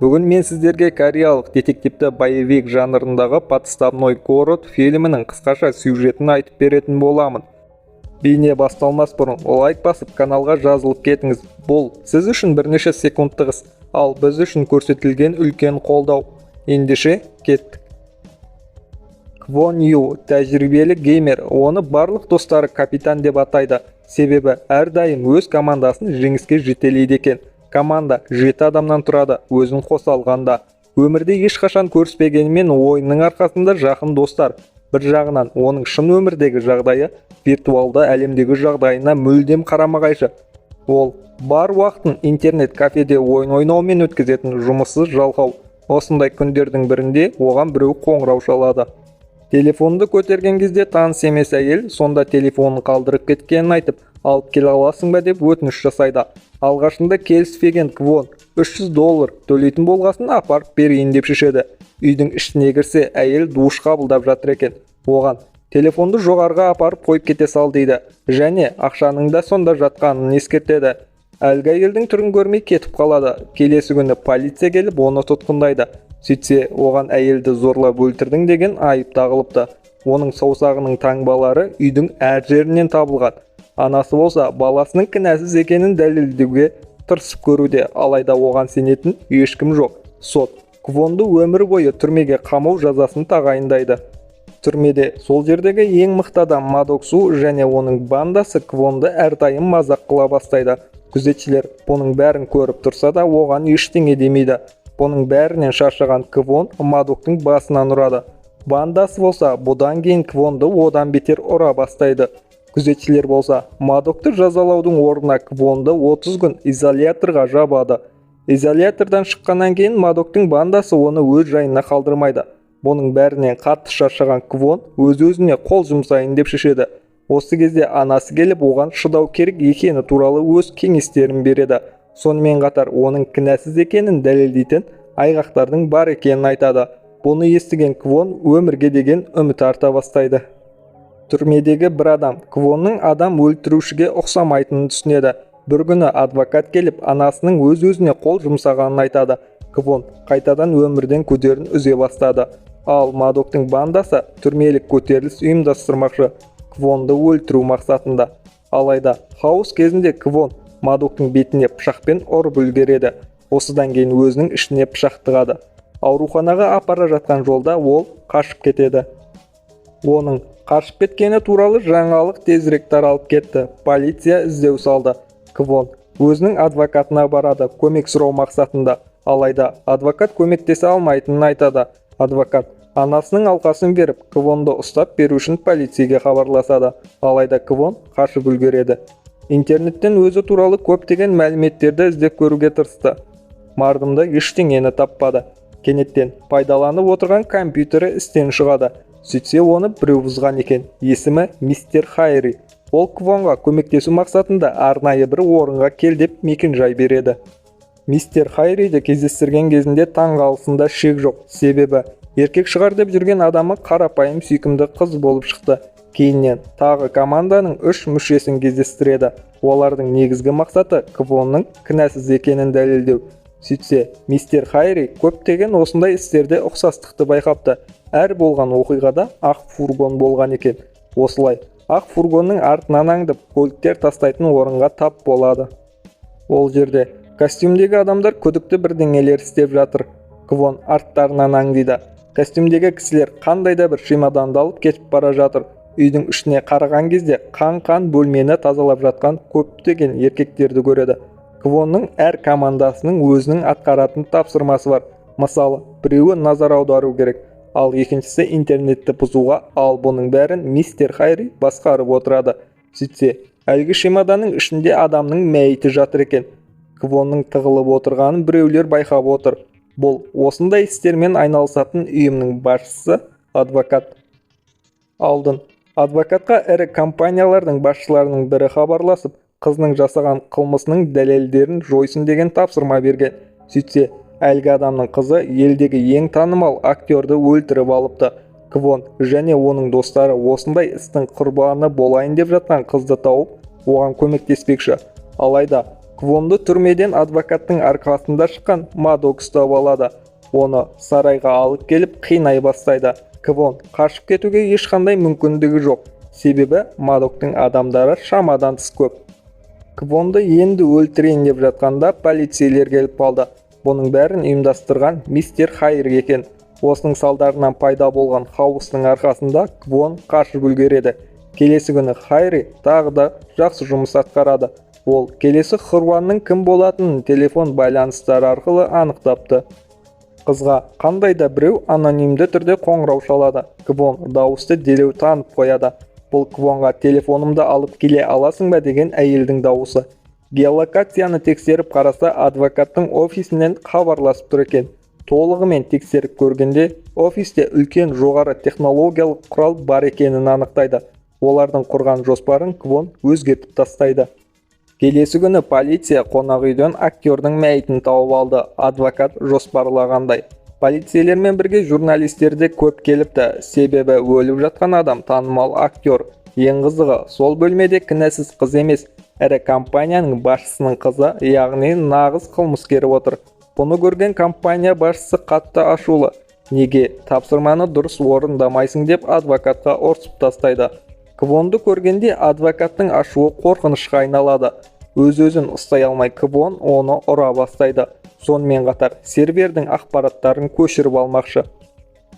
Бүгін мен сіздерге кореялық детективті боевик жанрындағы «Подставной город» фильмінің қысқаша сюжетін айтып беретін боламын. Бейне басталмас бұрын лайк басып каналға жазылып кетіңіз. Бұл сіз үшін бірнеше секундтық іс, ал біз үшін көрсетілген үлкен қолдау. Ендеше кеттік. Квон Ю тәжірибелі геймер, оны барлық достары капитан деп атайды, себебі әрдайым өз командасын жеңіске жетелейді екен. Команда 7 адамнан тұрады, өзін қоса алғанда. Өмірде ешқашан көріспегенімен ойынның арқасында жақын достар. Бір жағынан оның шын өмірдегі жағдайы виртуалды әлемдегі жағдайына мүлдем қарама-қайшы. Ол бар уақытын интернет-кафеде ойын ойнаумен өткізетін жұмыссыз жалқау. Осындай күндердің бірінде оған біреу қоңырау шалады. Телефонды көтерген кезде таныс емес әйел сонда телефонын қалдырып кеткенін айтып, алып келе аласың ба деп өтініш жасайды. Алғашында келіспеген Квон $300 төлейтін болғасын апарып берейін деп шешеді. Үйдің ішіне кірсе, әйел душ қабылдап жатыр екен. Оған телефонды жоғарыға апарып қойып кете сал дейді, және ақшаның да сонда жатқанын ескертеді. Әлгі әйелдің түрін көрмей кетіп қалады. Келесі күні полиция келіп оны тұтқындайды. Сөйтсе, оған әйелді зорлап өлтірдің деген айып тағылыпты. Оның саусағының таңбалары үйдің әр жерінен табылған. Анасы болса, баласының кінәсіз екенін дәлелдеуге тырысып көруде, алайда оған сенетін ешкім жоқ. Сот Квонды өмір бойы түрмеге қамау жазасын тағайындайды. Түрмеде сол жердегі ең мықты адам Мадок Су және оның бандасы Квонды әрдайым мазақ қыла бастайды. Күзетшілер бұның бәрін көріп тұрса да оған ештеңе демейді. Бұның бәрінен шаршаған Квон Мадоктың басынан ұрады. Бандасы болса, бұдан кейін Квонды одан бетер ұра бастайды. Күзетшілер болса, Мадокты жазалаудың орнына Квонды 30 күн изоляторға жабады. Изолятордан шыққаннан кейін Мадоктың бандасы оны өз жайына қалдырмайды. Бұның бәрінен қатты шаршаған Квон өз-өзіне қол жұмсайын деп шешеді. Осы кезде анасы келіп оған шыдау керек екені туралы өз кеңестерін береді. Сонымен қатар оның кінәсіз екенін дәлелдейтін айғақтардың бар екенін айтады. Бұны естіген Квон өмірге деген үміт арта бастайды. Түрмедегі бір адам Квонның адам өлтірушіге ұқсамайтынын түсінеді. Бір күні адвокат келіп анасының өз-өзіне қол жұмсағанын айтады. Квон қайтадан өмірден көтерін үзе бастады. Ал Мадоктың бандасы түрмелік көтеріліс ұйымдастырмақшы, Квонды өлтіру мақсатында. Алайда хаос кезінде Квон Мадоктың бетіне пышақпен ұрып үлгереді. Осыдан кейін өзінің ішіне пышақ тығады. Ауруханаға апара жатқан жолда ол қашып кетеді. Оның қашып кеткені туралы жаңалық тезірек таралып кетті. Полиция іздеу салды. Квон өзінің адвокатына барады, көмек сұрау мақсатында. Алайда адвокат көмектесе алмайтынын айтады. Адвокат анасының алқасын беріп, Квонды ұстап беру үшін полицияға хабарласады. Алайда Квон қашып үлгереді. Интернеттен өзі туралы көптеген мәліметтерді іздеп көруге тырысты. Мардымда ештеңені таппады. Кенеттен пайдаланып отырған компьютері істен шығады. Сөйтсе оны біреу бұзған екен. Есімі мистер Хайри. Ол Квонға көмектесу мақсатында арнайы бір орынға кел деп мекен-жай береді. Мистер Хайриді кездестірген кезінде таңғалысында шек жоқ. Себебі еркек шығар деп жүрген адамы қарапайым сүйкімді қыз болып шықты. Кейіннен тағы команданың 3 мүшесін кездестіреді. Олардың негізгі мақсаты Квонның кінәсіз екенін дәлелдеу. Сөйтсе, мистер Хайри көптеген осындай істерде ұқсастықты байқапты. Әр болған оқиғада ақ фургон болған екен. Осылай, ақ фургонның артынан аңдып, көліктер тастайтын орынға тап болады. Ол жерде костюмдегі адамдар күдікті бірдеңелер істеп жатыр. Квон арттарынан аңдиды. Костюмдегі кісілер қандай да бір чемоданды алып кетіп бара жатыр. Үйдің ішіне қараған кезде қан бөлмені тазалап жатқан көптеген еркектерді көреді. Квонның әр командасының өзінің атқаратын тапсырмасы бар. Мысалы, біреуі назар аудару керек, ал екіншісі интернетті бұзуға, ал бұның бәрін мистер Хайри басқарып отырады. Сөйтсе, әлгі чемоданның ішінде адамның мәйіті жатыр екен. Квонның тығылып отырғанын біреулер байқап отыр. Бұл осындай істермен айналысатын ұйымның басшысы адвокат. Алдын адвокатқа ірі компаниялардың басшыларының бірі хабарласып, қызның жасаған қылмысының дәлелдерін жойсын деген тапсырма берген. Сөйтсе, әлгі адамның қызы елдегі ең танымал актерді өлтіріп алыпты. Квон және оның достары осындай істің құрбаны болайын деп жатқан қызды тауып, оған көмектеспекші. Алайда Квонды түрмеден адвокаттың арқасында шыққан Мадок ұстап алады. Оны сарайға алып келіп қинай бастайды. Квон қашып кетуге ешқандай мүмкіндігі жоқ, себебі Мадоктың адамдары шамадан тыс көп. Квонды енді өлтірейін деп жатқанда полицейлер келіп қалды. Бұның бәрін ұйымдастырған мистер Хайр екен. Осының салдарынан пайда болған хаостың арқасында Квон қашып үлгереді. Келесі күні Хайри тағы да жақсы жұмыс атқарады. Ол келесі Хурванның кім болатынын телефон байланыстары арқылы анықтапты. Қызға қандай да біреу анонимді түрде қоңырау шалады. Квон дауысты дереу танып қояды. Бұл Квонға телефонымды алып келе аласың ба деген әйелдің дауысы. Геолокацияны тексеріп қараса, адвокаттың офисінен хабарласып тұр екен. Толығымен тексеріп көргенде, офисте үлкен жоғары технологиялық құрал бар екенін анықтайды. Олардың құрған жоспарын Квон өзгертіп тастайды. Келесі күні полиция қонақ үйден актердің мәйітін тауып алды. Адвокат жоспарлағандай. Полицейлермен бірге журналистер де көп келіпті, себебі өліп жатқан адам танымал актер. Ең қызығы, сол бөлмеде кінәсіз қыз емес, ірі компанияның басшысының қызы, яғни нағыз қылмыскер отыр. Бұны көрген компания басшысы қатты ашулы. Неге тапсырманы дұрыс орындамайсың деп адвокатқа ұрсып тастайды. Квонды көргенде адвокаттың ашуы қорқынышқа айналады. Өз-өзін ұстай алмай Квон оны ұра бастайды. Сонымен қатар сервердің ақпараттарын көшіріп алмақшы.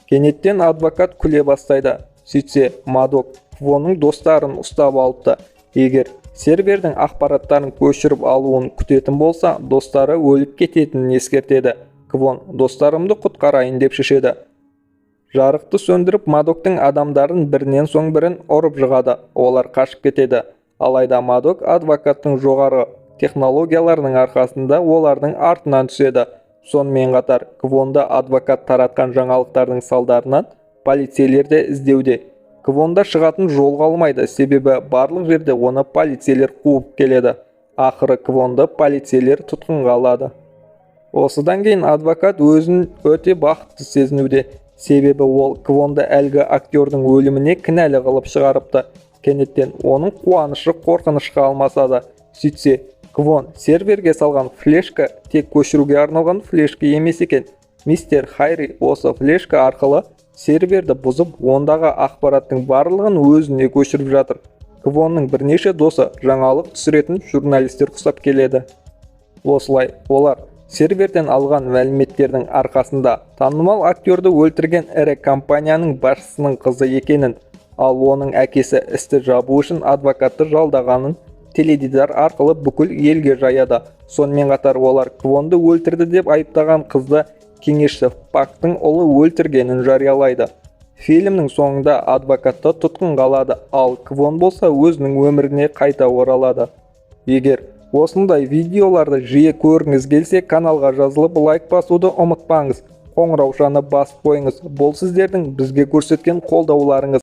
Кенеттен адвокат күле бастайды. Сөйтсе, Мадок Квонның достарын ұстап алыпты. Егер сервердің ақпараттарын көшіріп алуын күтетін болса, достары өліп кететінін ескертеді. Квон достарымды құтқарайын деп шешеді. Жарықты сөндіріп, Мадоктың адамдарын бірінен соң бірін ұрып жығады. Олар қашып кетеді. Алайда Мадок адвокаттың жоғары технологияларының арқасында олардың артынан түседі. Сонымен қатар Квонды адвокат таратқан жаңалықтардың салдарынан полицейлер де іздеуде. Квонда шығатын жол қалмайды, себебі барлық жерде оны полицейлер қуып келеді. Ақыры Квонды полицейлер тұтқынға алады. Осыдан кейін адвокат өзін өте бақытты сезінуде, себебі ол Квонды әлгі актердің өліміне кінәлі қылып шығарыпты. Кенеттен оның қуанышы қорқынышқа алмасады. Сөйтсе, Квон серверге салған флешка тек көшіруге арналған флешка емес екен. Мистер Хайри осы флешка арқылы серверді бұзып, ондағы ақпараттың барлығын өзіне көшіріп жатыр. Квонның бірнеше досы жаңалық түсіретін журналистер құсап келеді. Осылай, олар серверден алған мәліметтердің арқасында танымал актерді өлтірген ірі компанияның басшысының қызы екенін, ал оның әкесі істі жабу үшін адвокатты жалдағанын теледидар арқылы бүкіл елге жаяды. Сонымен қатар олар Квонды өлтірді деп айыптаған қызды кеңесші Пактың ұлы өлтіргенін жариялайды. Фильмнің соңында адвокатты тұтқынға алады, ал Квон болса өзінің өміріне қайта оралады. Егер осындай видеоларды жиі көргіңіз келсе, каналға жазылып лайк басуды ұмытпаңыз. Қоңыраушаны басып қойыңыз. Бұл сіздердің бізге көрсеткен қолдауларыңыз.